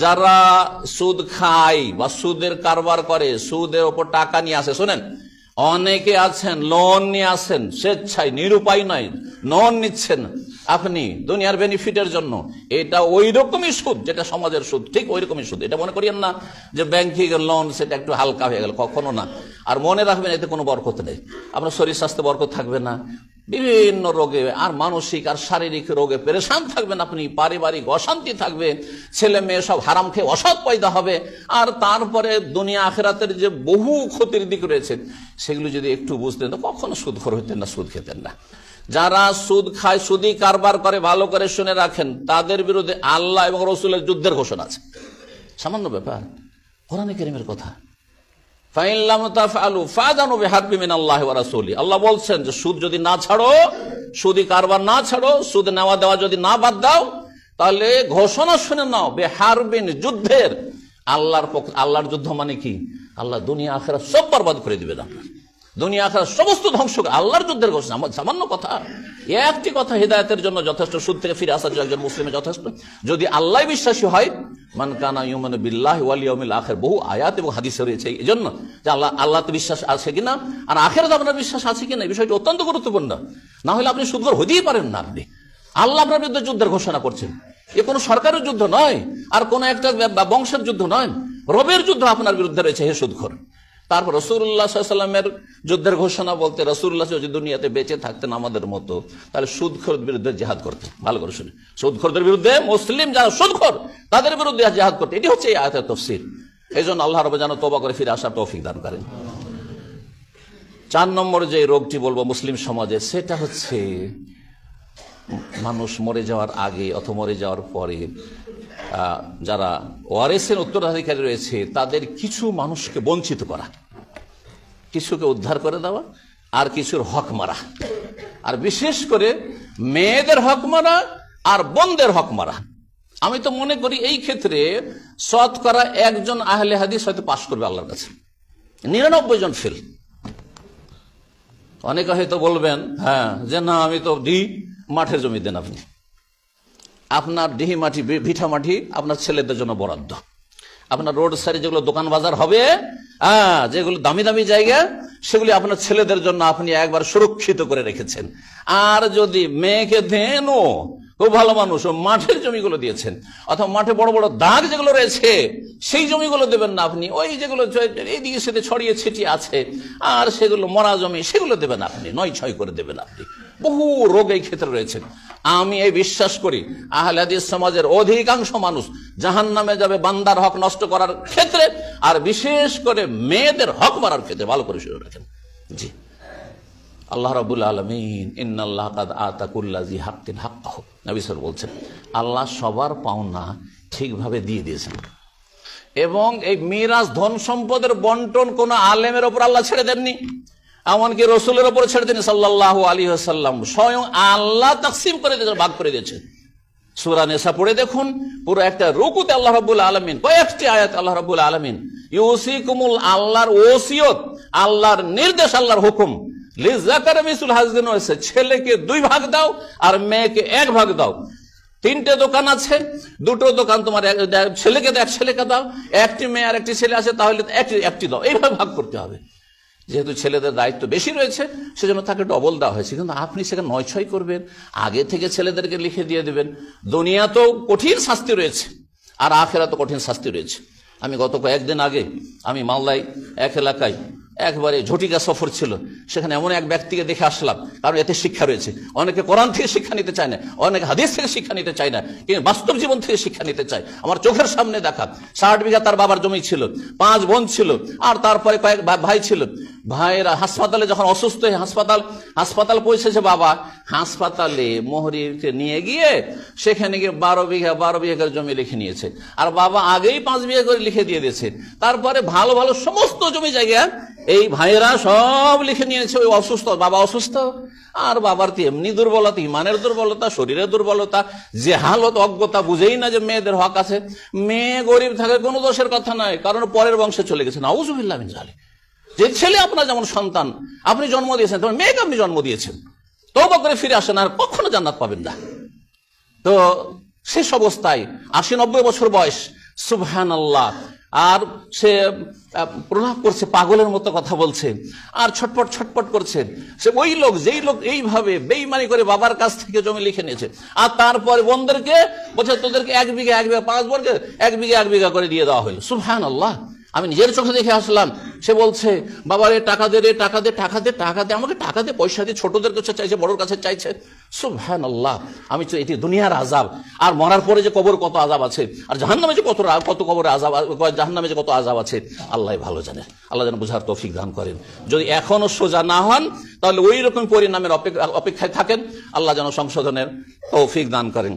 যারা সুদ খায় বা সুদের কারবার করে, সুদের ওপর টাকা নিয়ে আসে, শোনেন, অনেকে আছেন লোন নিয়ে আসেন স্বেচ্ছায়, নিরুপায় নয়, লোন নিচ্ছেন আপনি দুনিয়ার বেনিফিটের জন্য। এটা ওই রকমই সুদ যেটা সমাজের সুদ, ঠিক ওই রকমই সুদ। এটা মনে করিয়েন না যে ব্যাংকিং লোন সেটা একটু হালকা হয়ে গেল, কখনো না। আর মনে রাখবেন এতে কোনো বরকত নেই, আপনার শরীর স্বাস্থ্যে বরকত থাকবে না, বিভিন্ন রোগে আর মানসিক আর শারীরিক রোগে পেরেশান থাকবেন আপনি, পারিবারিক অশান্তি থাকবে, ছেলে মেয়ে সব হারাম খেয়ে অসৎ পয়দা হবে। আর তারপরে দুনিয়া আখিরাতের যে বহু ক্ষতির দিক রয়েছে সেগুলো যদি একটু বুঝতেন তো কখনো সুদখোর হইতেন না, সুদ খেতেন না। যারা সুদ খায়, সুদি কারবার করে, ভালো করে শুনে রাখেন, তাদের বিরুদ্ধে আল্লাহ এবং রসুলের যুদ্ধের ঘোষণা আছে। সামান্য ব্যাপার, কোরআনে কারীমের কথা। আল্লাহ বলছেন যে সুদ যদি না ছাড়ো, সুদি কারবার না ছাড়ো, সুদ নেওয়া দেওয়া যদি না বাদ দাও, তাহলে ঘোষণা শুনে নাও বেহারবিন, যুদ্ধের। আল্লাহর যুদ্ধ মানে কি? আল্লাহ দুনিয়া আখিরাত সব বরবাদ করে দিবেন, আপনার দুনিয়া আখিরাত সমস্ত ধ্বংস। আল্লাহর যুদ্ধের ঘোষণা সামান্য কথা, একটি কথা হিদায়াতের জন্য যথেষ্ট, সুদ থেকে ফিরে আসার জন্য একজন মুসলিমের যথেষ্ট। যদি আল্লাহ বিশ্বাসী হয়, মান কানা ইউমিনু বিল্লাহি ওয়াল ইয়াউমিল আখির, বহু আয়াত এবং হাদিসে রয়েছে এই জন্য যে আল্লাহতে বিশ্বাস আছে কিনা আর আখিরাতে আপনার বিশ্বাস আছে কিনা, এই বিষয়টি অত্যন্ত গুরুত্বপূর্ণ। না হলে আপনি সুদখোর হতেই পারেন না। আপনি আল্লাহ আপনার বিরুদ্ধে যুদ্ধের ঘোষণা করছেন। এ কোনো সরকারের যুদ্ধ নয়, আর কোন একটা বংশের যুদ্ধ নয়, রবের যুদ্ধ আপনার বিরুদ্ধে রয়েছে, হে সুদখোর। তারপর রাসূলুল্লাহ সাল্লাল্লাহু আলাইহি ওয়াসাল্লামের যুদ্ধের ঘোষণা বলতে, রাসূলুল্লাহ যদি দুনিয়াতে বেঁচে থাকতেন আমাদের মতো, তাহলে সুদখোরদের বিরুদ্ধে জিহাদ করতেন। ভালো করে শুনে, সুদখোরদের বিরুদ্ধে, মুসলিম যারা সুদখোর তাদের বিরুদ্ধে জিহাদ করতেন। এটি হচ্ছে এই আয়াতের তাফসীর। এই জন্য আল্লাহ রাব্বুল যেন তওবা করে ফিরে আসার তৌফিক দান করেন। 4 নম্বর যে রোগটি বলবো মুসলিম সমাজে, সেটা হচ্ছে মানুষ মরে যাওয়ার আগে অথবা মরে যাওয়ার পরে যারা ওয়ারিসের উত্তরাধিকারী রয়েছে তাদের কিছু মানুষকে বঞ্চিত করা, কিছুকে উদ্ধার করে দেওয়া, আর কিছুর হক মারা, আর বিশেষ করে মেয়েদের হক মারা আর বোনদের হক মারা। আমি তো মনে করি এই ক্ষেত্রে শতকরা 1 জন আহলে হাদিস হয়তো পাশ করবে আল্লাহর কাছে, 99 জন ফেল। অনেকে হয়তো বলবেন হ্যাঁ যে না আমি তো মাঠের জমি দেন, আপনি আপনার ডিহি মাটি, ভিঠা মাটি আপনার ছেলেদের জন্য বরাদ্দ, আপনার রোড সাইডে যেগুলো দোকান বাজার হবে, যেগুলো দামি দামি জায়গা, সেগুলি আপনার ছেলেদের জন্য আপনি একবার সুরক্ষিত করে রেখেছেন। আর যদি মেয়েকে দেনও, খুব ভালো মানুষ, ও মাঠের জমিগুলো দিয়েছেন, অথবা মাঠে বড় বড় দাগ যেগুলো রয়েছে সেই জমিগুলো দেবেন না আপনি, ওই যেগুলো এইদিকে সেদিকে ছড়িয়ে ছিটিয়ে আছে আর সেগুলো মরা জমি, সেগুলো দেবেন আপনি, 9-6 করে দেবেন আপনি। বহু রোগ এই ক্ষেত্রে রয়েছে। আমি এই বিশ্বাস করি আহলে হাদিস সমাজের অধিকাংশ মানুষ জাহান্নামে যাবে বান্দার হক নষ্ট করার ক্ষেত্রে, আর বিশেষ করে মেয়েদের হক মারার ক্ষেত্রে। ভালো করে শুনে রাখেন। জি, আল্লাহ রাব্বুল আলামিন ইন্নাল্লাহা কাদ আতা কুল্লা জি হাক্কিন হাক্কাহু, নবী সাল্লাল্লাহু আলাইহি ওয়াসাল্লাম বলছেন আল্লাহ সবার পাওনা ঠিকভাবে দিয়ে দিয়েছেন। এবং এই মিরাজ, ধন সম্পদের বন্টন কোন আলেমের উপর আল্লাহ ছেড়ে দেননি, এমনকি রসুলের উপর ছেড়ে দেন সাল্লাল্লাহু আলাইহি ওয়াসাল্লাম, স্বয়ং আল্লাহ তাকসিম করে দিয়েছেন, ভাগ করে দিয়েছেন। সূরা নিসা পড়ে দেখুন, পুরো একটা রুকুতে আল্লাহ রাব্বুল আলামিন, কয়েকটি আয়াত আল্লাহ রাব্বুল আলামিন ইউসিকুমুল, আল্লাহর ওসিয়ত, আল্লাহর নির্দেশ, আল্লাহর হুকুম, লিযাকারি মিসলু হাযযিন উনসা, ছেলেকে 2 ভাগ দাও আর মেয়েকে 1 ভাগ দাও। 3টে দোকান আছে, 2টো দোকান তোমার ছেলেকে দাও, 1 ছেলেকে দাও, 1টি মেয়ে আর 1টি ছেলে আছে, তাহলে 1টি দাও। এইভাবে ভাগ করতে হবে। যেহেতু ছেলেদের দায়িত্ব বেশি রয়েছে সেজন্য তাকে ডবল দেওয়া হয়েছে। কিন্তু আপনি সেখানে 9-6 করবেন, আগে থেকে ছেলেদেরকে লিখে দিয়ে দেবেন। দুনিয়া তো কঠিন শাস্তি রয়েছে আর আখিরাতে কঠিন শাস্তি রয়েছে। আমি গত কয়েকদিন আগে আমি মালদায় এক এলাকায় একবারে ঝটিকা সফর ছিল, সেখানে এমন এক ব্যক্তিকে দেখে আসলাম, কারণ এতে শিক্ষা রয়েছে। অনেকে কোরআন থেকে শিক্ষা নিতে চায় না, অনেকে হাদিস থেকে শিক্ষা নিতে চায় না, কিন্তু বাস্তব জীবন থেকে শিক্ষা নিতে চায়। আমার চোখের সামনে দেখা, 60 বিঘা তার বাবার জমি ছিল, 5 বোন ছিল, আর তারপরে কয়েক ভাই ছিল। ভাইয়েরা হাসপাতালে যখন অসুস্থ হয়ে হাসপাতাল পৌঁছেছে, বাবা হাসপাতালে মোহরিকে নিয়ে গিয়ে সেখানে গিয়ে 12 বিঘা জমি লিখে নিয়েছে, আর বাবা আগেই 5 বিঘা করে লিখে দিয়ে দিয়েছে। তারপরে ভালো ভালো সমস্ত জমি জায়গা এই ভাইয়েরা সব লিখে নিয়েছে। ওই অসুস্থ বাবা, অসুস্থ, আর বাবার তো এমনি দুর্বলতা, ইমানের দুর্বলতা, শরীরের দুর্বলতা, যে হালত, অজ্ঞতা, বুঝেই না যে মেয়েদের হক আছে। মেয়ে গরিব থাকে কোনো দোষের কথা নয়, কারণ পরের বংশে চলে গেছে। নাউযুবিল্লাহ মিন যালিক। যে ছেলে আপনার যেমন সন্তান আপনি জন্ম দিয়েছেন, তেমন মেয়েকে আপনি জন্ম দিয়েছেন, তওবা করে ফিরে আসেন, আর কখনো জান্নাত পাবেন না। তো শেষ অবস্থায় 80-90 বছর বয়স, সুবহানাল্লাহ। আর সে প্রলাপ করছে, পাগলের মতো কথা বলছে আর ছটপট ছটপট করছে। সে ওই লোক, যেই লোক এইভাবে বেইমানি করে বাবার কাছ থেকে জমি লিখে নিয়েছে, আর তারপরে বোনদেরকে বলছে তোদেরকে 1 বিঘা 1 বিঘা 5 বর্গে 1 বিঘা 1 বিঘা করে দিয়ে দেওয়া হলো। সুবহানাল্লাহ। আমি নিজের চোখে দেখে আসলাম। সে বলছে বাবা রে টাকা দে, রে টাকা দে, টাকা দে, টাকা দে, আমাকে টাকা দে, পয়সা দিয়ে ছোটদের কাছে চাইছে, বড়োর কাছে চাইছে। সুবহানাল্লাহ। আমি তো এটি দুনিয়ার আযাব, আর মরার পরে যে কবর কত আযাব আছে, আর জাহান্নামে যে কত কবরে আযাব, জাহান্নামে যে কত আযাব আছে আল্লাহ ভালো জানে। আল্লাহ যেন বুঝার তৌফিক দান করেন। যদি এখনো সোজা না হন তাহলে ওই রকম পরিণামের অপেক্ষায় থাকেন। আল্লাহ যেন সংশোধনের তৌফিক দান করেন।